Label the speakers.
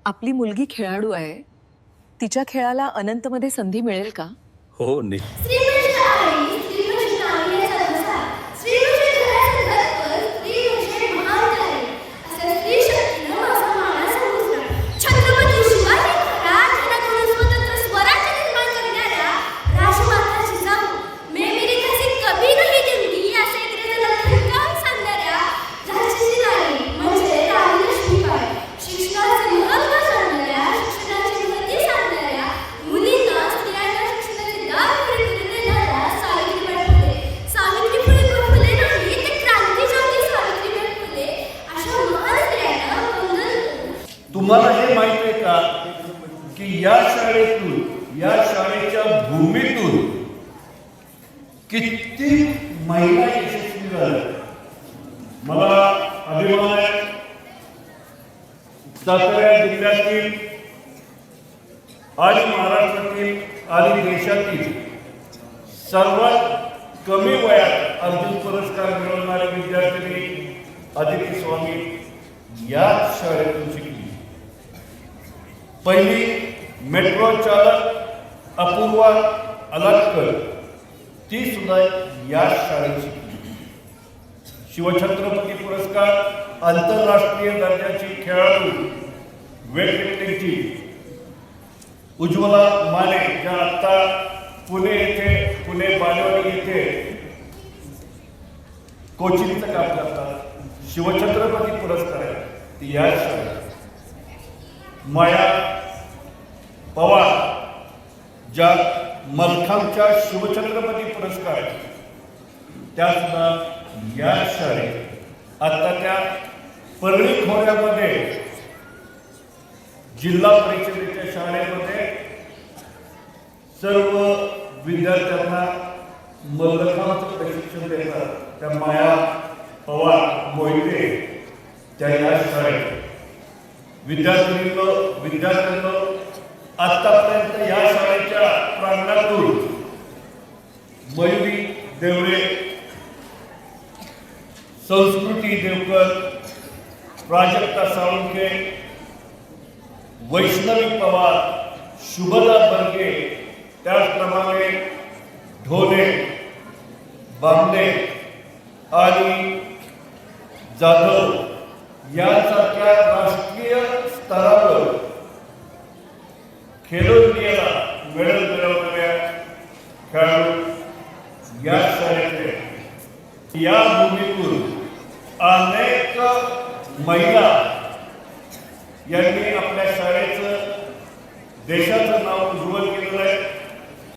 Speaker 1: आपली मुलगी खेळाडू आहे. तिच्या खेळाला अनंतमध्ये संधी मिळेल का?
Speaker 2: हो
Speaker 3: श्रीकृष्ण आई, श्रीकृष्ण आई याचा अनुसार श्रीकृष्ण घराचं घरपर, स्त्री म्हणजे महान आहे. असं स्त्री शक्तीनं माझा मानाचा मुजरा. छत्रपती शिवाजी महाराज स्वतंत्र स्वराज्य निर्माण करणाऱ्या राजमाता जिजाऊ, मैं मेरी कसी कभी नहीं दूंगी असे इंग्रजांना धमकावून सांगणाऱ्या झाशीची राणी म्हणजे राणी लक्ष्मीबाई. शिक्षणाचे महत्त्व सांगणाऱ्या, शिक्षणाची महती सांगणाऱ्या, मुलींना स्त्रियांना शिक्षणाचे दार खुले करून देणाऱ्या सावित्रीबाई फुले. सावित्रीबाई फुले नाही ते क्रांतीज्योती सावित्रीबाई फुले अशा महान स्त्रियांना वंदन करतो.
Speaker 2: तुम्हाला हे माहित आहे का की या शाळेतून या शाळेच्या भूमीतून किती महिला यशस्वी झाल्या? मला अभिमान आहे सातारा जिल्ह्यातील आणि महाराष्ट्रातील आणि देशातील सर्वात कमी वयात अर्जुन पुरस्कार मिळवणारे विद्यार्थी अदिती स्वामी या शाळेतून शिकली. पहिली मेट्रो चालक अपूर्वा अलाटकर ती सुद्धा या शाळेत शिकली. शिवछत्रपती पुरस्कार आंतरराष्ट्रीय दर्जाची खेळाडू वेटलिफ्टिंगची उज्ज्वला माने ज्या आता पुणे बालेवाडी येथे कोचिंगचं काम करतात, शिवछत्रपती पुरस्कार आहे ती या शाळेत. माया पवार ज्या मलखांबच्या शिवछत्रपती पुरस्कार त्या सुद्धा या शाळेत. आता त्या परळी खोऱ्यामध्ये जिल्हा परिषदेच्या शाळेमध्ये सर्व विद्यार्थ्यांना मल्लखांबाचं प्रशिक्षण देतात. त्या माया पवार मोहिते त्या या शाळेत. विद्यार्थ्यांना आतापर्यंत या शाळेच्या प्रांगणातून मयुरी देवळे, संस्कृती देवकर, प्राजक्ता साळुंखे, वैष्णवी पवार, शुभदा बर्गे, त्याचप्रमाणे ढोले, बांबे आणि जाधव यासारख्या राष्ट्रीय स्तरावर खेलो इंडियाला मेडल मिळवणाऱ्या खेळाडू या शाळेतले. या भूमीतून अनेक महिला यांनी आपल्या शाळेचं देशाचं नाव उज्ज्वल केलं.